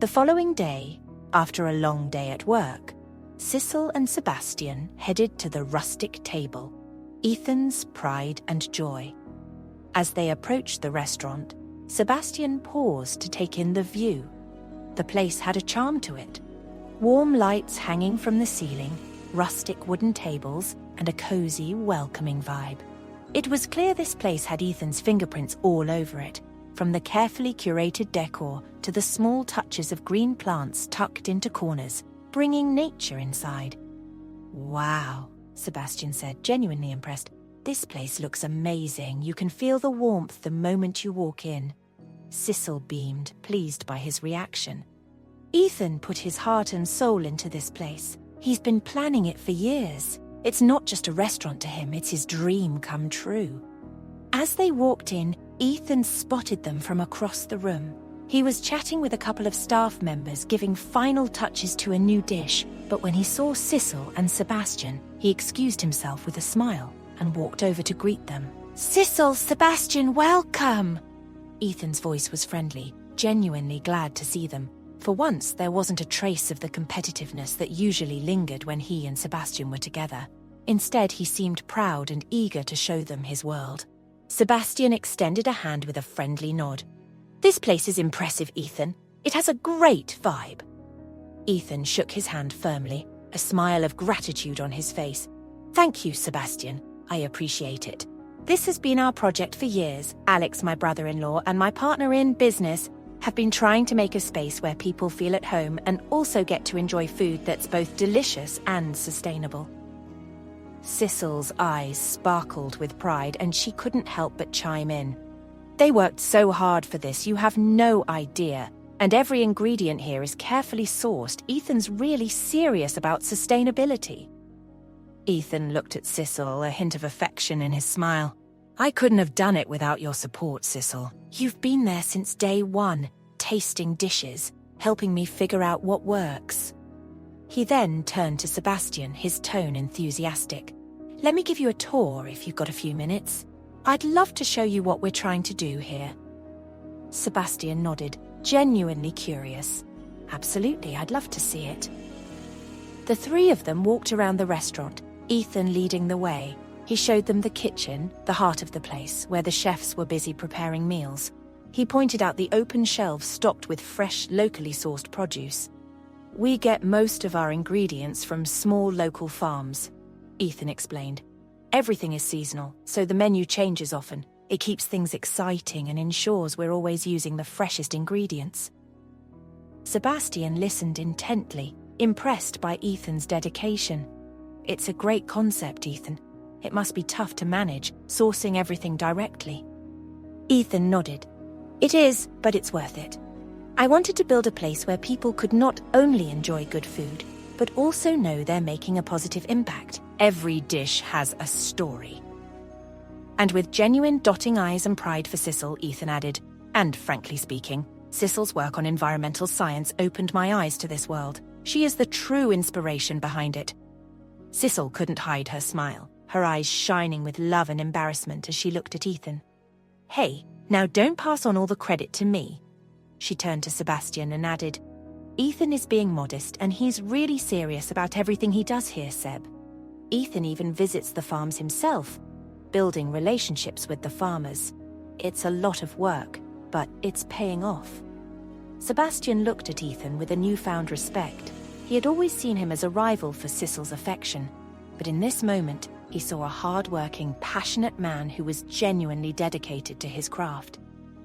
The following day, after a long day at work, Sicil and Sebastian headed to the rustic table, Ethan's pride and joy. As they approached the restaurant, Sebastian paused to take in the view. The place had a charm to it. Warm lights hanging from the ceiling, rustic wooden tables, and a cozy, welcoming vibe. It was clear this place had Ethan's fingerprints all over it, from the carefully curated decor to the small touches of green plants tucked into corners, bringing nature inside. "Wow," Sebastian said, genuinely impressed. "This place looks amazing. You can feel the warmth the moment you walk in." Sicil beamed, pleased by his reaction. Ethan put his heart and soul into this place. He's been planning it for years. It's not just a restaurant to him, it's his dream come true. As they walked in, Ethan spotted them from across the room. He was chatting with a couple of staff members, giving final touches to a new dish, but when he saw Sicil and Sebastian, he excused himself with a smile and walked over to greet them. "Sicil, Sebastian, welcome!" Ethan's voice was friendly, genuinely glad to see them. For once, there wasn't a trace of the competitiveness that usually lingered when he and Sebastian were together. Instead, he seemed proud and eager to show them his world. Sebastian extended a hand with a friendly nod. "This place is impressive, Ethan. It has a great vibe." Ethan shook his hand firmly, a smile of gratitude on his face. "Thank you, Sebastian. I appreciate it. This has been our project for years. Alex, my brother-in-law, and my partner in business have been trying to make a space where people feel at home and also get to enjoy food that's both delicious and sustainable." Sicil's eyes sparkled with pride, and she couldn't help but chime in. "They worked so hard for this, you have no idea. And every ingredient here is carefully sourced. Ethan's really serious about sustainability." Ethan looked at Sicil, a hint of affection in his smile. "I couldn't have done it without your support, Sicil. You've been there since day one, tasting dishes, helping me figure out what works." He then turned to Sebastian, his tone enthusiastic. "Let me give you a tour if you've got a few minutes. I'd love to show you what we're trying to do here." Sebastian nodded, genuinely curious. "Absolutely, I'd love to see it." The three of them walked around the restaurant, Ethan leading the way. He showed them the kitchen, the heart of the place, where the chefs were busy preparing meals. He pointed out the open shelves stocked with fresh, locally sourced produce. "We get most of our ingredients from small local farms," Ethan explained. "Everything is seasonal, so the menu changes often. It keeps things exciting and ensures we're always using the freshest ingredients." Sebastian listened intently, impressed by Ethan's dedication. "It's a great concept, Ethan. It must be tough to manage, sourcing everything directly." Ethan nodded. "It is, but it's worth it. I wanted to build a place where people could not only enjoy good food, but also know they're making a positive impact. Every dish has a story." And with genuine dotting eyes and pride for Sicil, Ethan added, "And frankly speaking, Sicil's work on environmental science opened my eyes to this world. She is the true inspiration behind it." Sicil couldn't hide her smile, her eyes shining with love and embarrassment as she looked at Ethan. "Hey, now don't pass on all the credit to me." She turned to Sebastian and added, "Ethan is being modest and he's really serious about everything he does here, Seb. Ethan even visits the farms himself, building relationships with the farmers. It's a lot of work, but it's paying off." Sebastian looked at Ethan with a newfound respect. He had always seen him as a rival for Sicil's affection, but in this moment, he saw a hard-working, passionate man who was genuinely dedicated to his craft.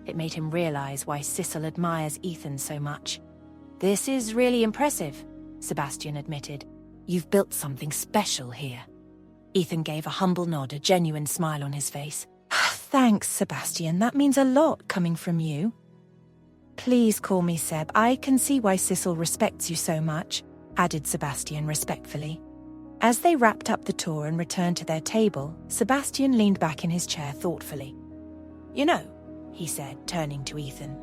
It made him realize why Sicil admires Ethan so much. "This is really impressive," Sebastian admitted. "You've built something special here." Ethan gave a humble nod, a genuine smile on his face. "Thanks, Sebastian. That means a lot coming from you." "Please call me Seb. I can see why Sicil respects you so much," added Sebastian respectfully. As they wrapped up the tour and returned to their table, Sebastian leaned back in his chair thoughtfully. "You know," he said, turning to Ethan,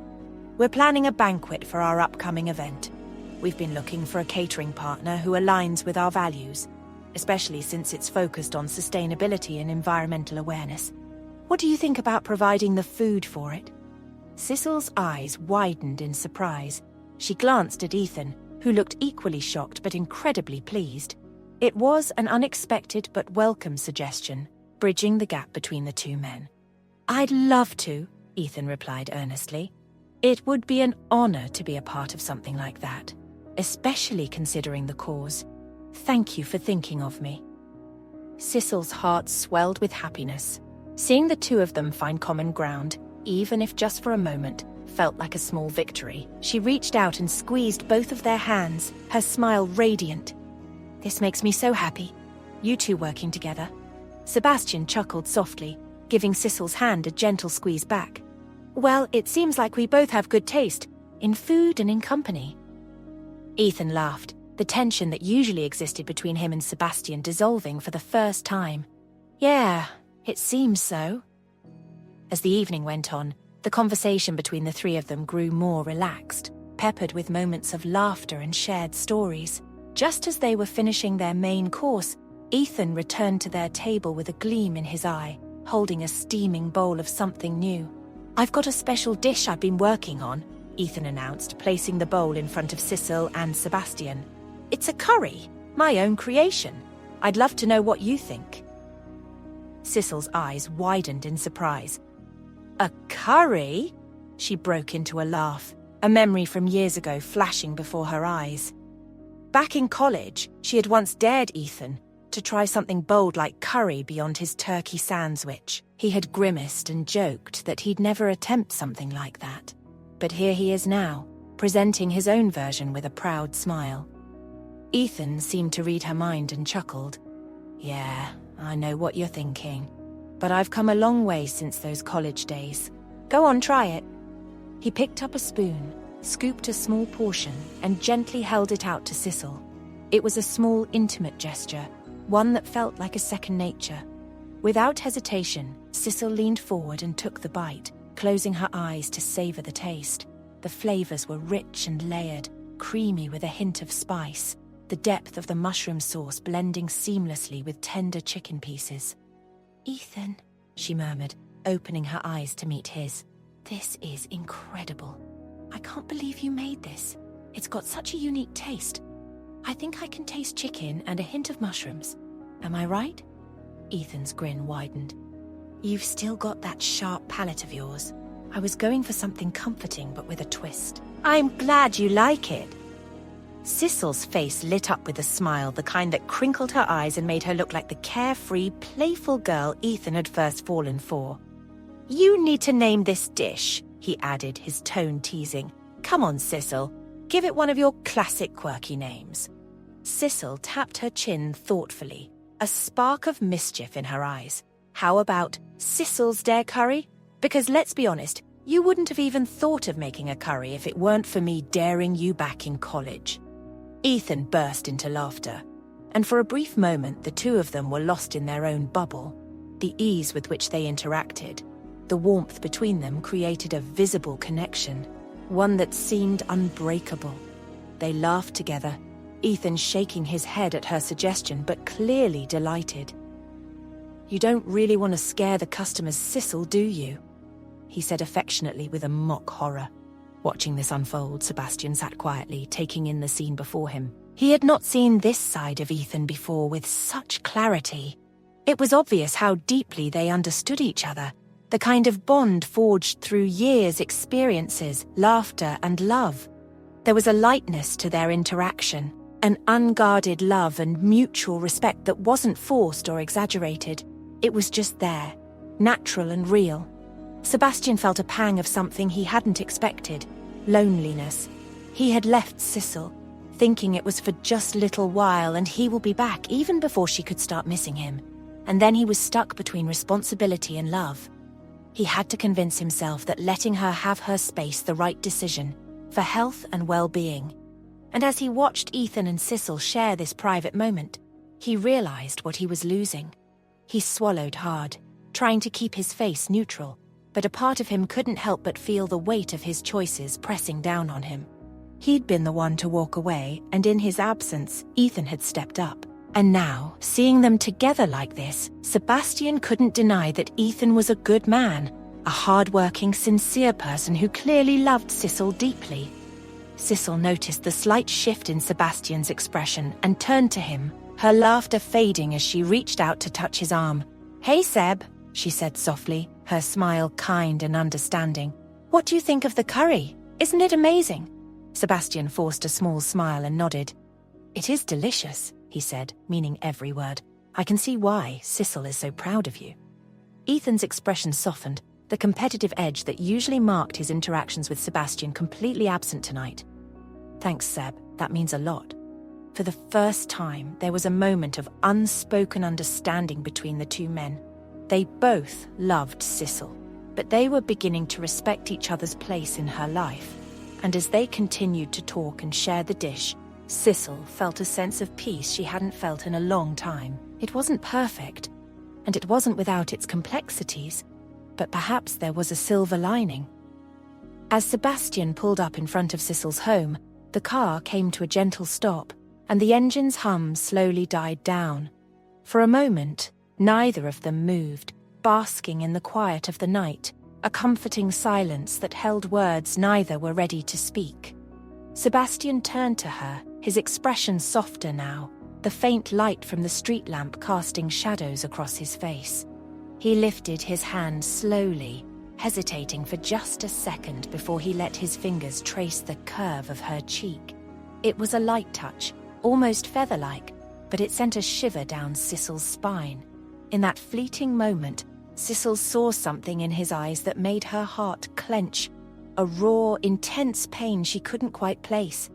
"we're planning a banquet for our upcoming event. We've been looking for a catering partner who aligns with our values, especially since it's focused on sustainability and environmental awareness. What do you think about providing the food for it?" Sicil's eyes widened in surprise. She glanced at Ethan, who looked equally shocked but incredibly pleased. It was an unexpected but welcome suggestion, bridging the gap between the two men. "I'd love to," Ethan replied earnestly. "It would be an honor to be a part of something like that, especially considering the cause. Thank you for thinking of me." Sicil's heart swelled with happiness. Seeing the two of them find common ground, even if just for a moment, felt like a small victory. She reached out and squeezed both of their hands, her smile radiant. "This makes me so happy. You two working together." Sebastian chuckled softly, giving Sicil's hand a gentle squeeze back. "Well, it seems like we both have good taste, in food and in company." Ethan laughed, the tension that usually existed between him and Sebastian dissolving for the first time. "Yeah, it seems so." As the evening went on, the conversation between the three of them grew more relaxed, peppered with moments of laughter and shared stories. Just as they were finishing their main course, Ethan returned to their table with a gleam in his eye, holding a steaming bowl of something new. "I've got a special dish I've been working on," Ethan announced, placing the bowl in front of Sicil and Sebastian. "It's a curry, my own creation. I'd love to know what you think." Sicil's eyes widened in surprise. "A curry?" She broke into a laugh, a memory from years ago flashing before her eyes. Back in college, she had once dared Ethan to try something bold like curry beyond his turkey sandwich. He had grimaced and joked that he'd never attempt something like that. But here he is now, presenting his own version with a proud smile. Ethan seemed to read her mind and chuckled. "Yeah, I know what you're thinking. But I've come a long way since those college days. Go on, try it." He picked up a spoon, scooped a small portion, and gently held it out to Sicil. It was a small, intimate gesture, one that felt like a second nature. Without hesitation, Sicil leaned forward and took the bite, closing her eyes to savor the taste. The flavors were rich and layered, creamy with a hint of spice, the depth of the mushroom sauce blending seamlessly with tender chicken pieces. "Ethan," she murmured, opening her eyes to meet his. "This is incredible. I can't believe you made this. It's got such a unique taste. I think I can taste chicken and a hint of mushrooms. Am I right?" Ethan's grin widened. "You've still got that sharp palate of yours. I was going for something comforting but with a twist." "I'm glad you like it." Sicil's face lit up with a smile, the kind that crinkled her eyes and made her look like the carefree, playful girl Ethan had first fallen for. "You need to name this dish," he added, his tone teasing. "Come on, Sicil. Give it one of your classic quirky names." Sicil tapped her chin thoughtfully, a spark of mischief in her eyes. "How about Sicil's Dare Curry? Because let's be honest, you wouldn't have even thought of making a curry if it weren't for me daring you back in college." Ethan burst into laughter, and for a brief moment the two of them were lost in their own bubble. The ease with which they interacted, the warmth between them created a visible connection, one that seemed unbreakable. They laughed together, Ethan shaking his head at her suggestion but clearly delighted. "You don't really want to scare the customers, Sicil, do you?" he said affectionately with a mock horror. Watching this unfold, Sebastian sat quietly, taking in the scene before him. He had not seen this side of Ethan before with such clarity. It was obvious how deeply they understood each other, the kind of bond forged through years, experiences, laughter, and love. There was a lightness to their interaction, an unguarded love and mutual respect that wasn't forced or exaggerated. It was just there, natural and real. Sebastian felt a pang of something he hadn't expected, loneliness. He had left Sicil, thinking it was for just a little while and he will be back even before she could start missing him. And then he was stuck between responsibility and love. He had to convince himself that letting her have her space the right decision, for health and well-being. And as he watched Ethan and Sicil share this private moment, he realized what he was losing. He swallowed hard, trying to keep his face neutral, but a part of him couldn't help but feel the weight of his choices pressing down on him. He'd been the one to walk away, and in his absence, Ethan had stepped up. And now, seeing them together like this, Sebastian couldn't deny that Ethan was a good man, a hard-working, sincere person who clearly loved Sicil deeply. Sicil noticed the slight shift in Sebastian's expression and turned to him, her laughter fading as she reached out to touch his arm. "Hey, Seb," she said softly, her smile kind and understanding. "What do you think of the curry? Isn't it amazing?" Sebastian forced a small smile and nodded. "It is delicious," he said, meaning every word. "I can see why Sicil is so proud of you." Ethan's expression softened, the competitive edge that usually marked his interactions with Sebastian completely absent tonight. "Thanks, Seb, that means a lot." For the first time, there was a moment of unspoken understanding between the two men. They both loved Sicil, but they were beginning to respect each other's place in her life. And as they continued to talk and share the dish, Sicil felt a sense of peace she hadn't felt in a long time. It wasn't perfect, and it wasn't without its complexities, but perhaps there was a silver lining. As Sebastian pulled up in front of Sicil's home, the car came to a gentle stop, and the engine's hum slowly died down. For a moment, neither of them moved, basking in the quiet of the night, a comforting silence that held words neither were ready to speak. Sebastian turned to her, his expression softer now, the faint light from the street lamp casting shadows across his face. He lifted his hand slowly, hesitating for just a second before he let his fingers trace the curve of her cheek. It was a light touch, almost feather-like, but it sent a shiver down Sicil's spine. In that fleeting moment, Sicil saw something in his eyes that made her heart clench, a raw, intense pain she couldn't quite place.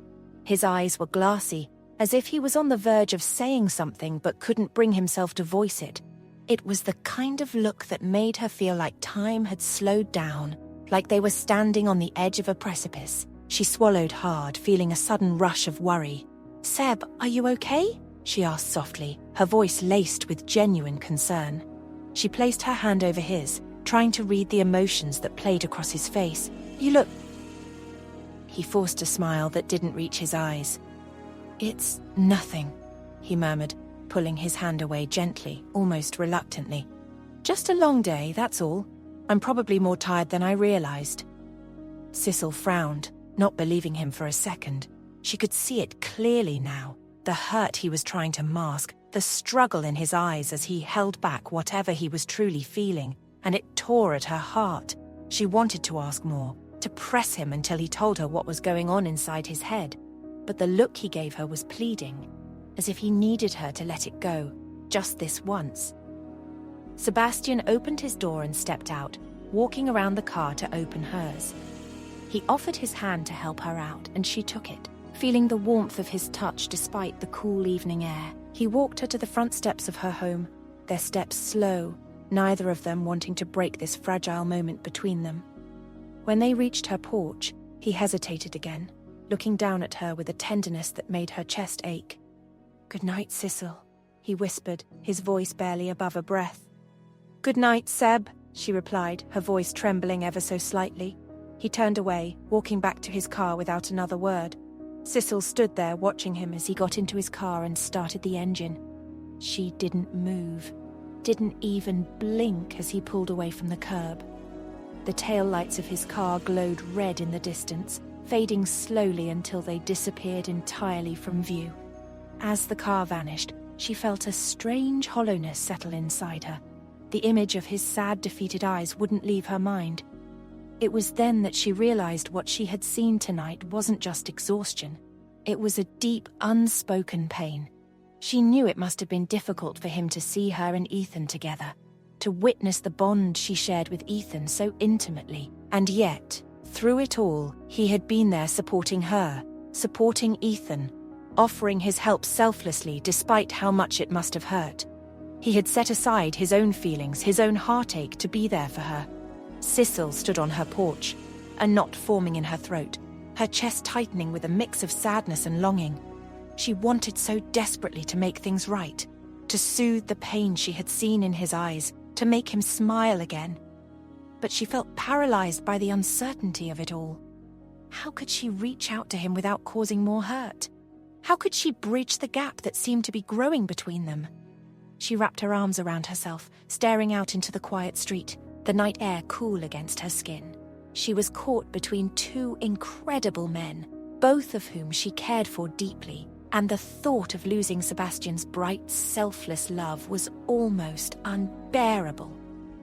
His eyes were glassy, as if he was on the verge of saying something but couldn't bring himself to voice it. It was the kind of look that made her feel like time had slowed down, like they were standing on the edge of a precipice. She swallowed hard, feeling a sudden rush of worry. "Seb, are you okay?" she asked softly, her voice laced with genuine concern. She placed her hand over his, trying to read the emotions that played across his face. "You look..." He forced a smile that didn't reach his eyes. "It's nothing," he murmured, pulling his hand away gently, almost reluctantly. "Just a long day, that's all. I'm probably more tired than I realized." Sicil frowned, not believing him for a second. She could see it clearly now, the hurt he was trying to mask, the struggle in his eyes as he held back whatever he was truly feeling, and it tore at her heart. She wanted to ask more, to press him until he told her what was going on inside his head, but the look he gave her was pleading, as if he needed her to let it go, just this once. Sebastian opened his door and stepped out, walking around the car to open hers. He offered his hand to help her out, and she took it, feeling the warmth of his touch despite the cool evening air. He walked her to the front steps of her home, their steps slow, neither of them wanting to break this fragile moment between them. When they reached her porch, he hesitated again, looking down at her with a tenderness that made her chest ache. "Good night, Sicil," he whispered, his voice barely above a breath. "Good night, Seb," she replied, her voice trembling ever so slightly. He turned away, walking back to his car without another word. Sicil stood there watching him as he got into his car and started the engine. She didn't move, didn't even blink as he pulled away from the curb. The taillights of his car glowed red in the distance, fading slowly until they disappeared entirely from view. As the car vanished, she felt a strange hollowness settle inside her. The image of his sad, defeated eyes wouldn't leave her mind. It was then that she realized what she had seen tonight wasn't just exhaustion. It was a deep, unspoken pain. She knew it must have been difficult for him to see her and Ethan together, to witness the bond she shared with Ethan so intimately. And yet, through it all, he had been there supporting her, supporting Ethan, offering his help selflessly despite how much it must have hurt. He had set aside his own feelings, his own heartache to be there for her. Sicil stood on her porch, a knot forming in her throat, her chest tightening with a mix of sadness and longing. She wanted so desperately to make things right, to soothe the pain she had seen in his eyes, to make him smile again. But she felt paralyzed by the uncertainty of it all. How could she reach out to him without causing more hurt? How could she bridge the gap that seemed to be growing between them? She wrapped her arms around herself, staring out into the quiet street, the night air cool against her skin. She was caught between two incredible men, both of whom she cared for deeply, and the thought of losing Sebastian's bright, selfless love was almost unbearable.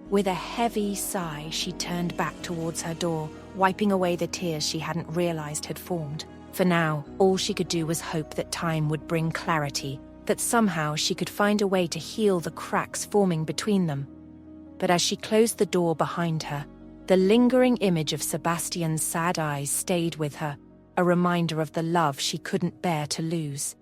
With a heavy sigh, she turned back towards her door, wiping away the tears she hadn't realized had formed. For now, all she could do was hope that time would bring clarity, that somehow she could find a way to heal the cracks forming between them. But as she closed the door behind her, the lingering image of Sebastian's sad eyes stayed with her, a reminder of the love she couldn't bear to lose.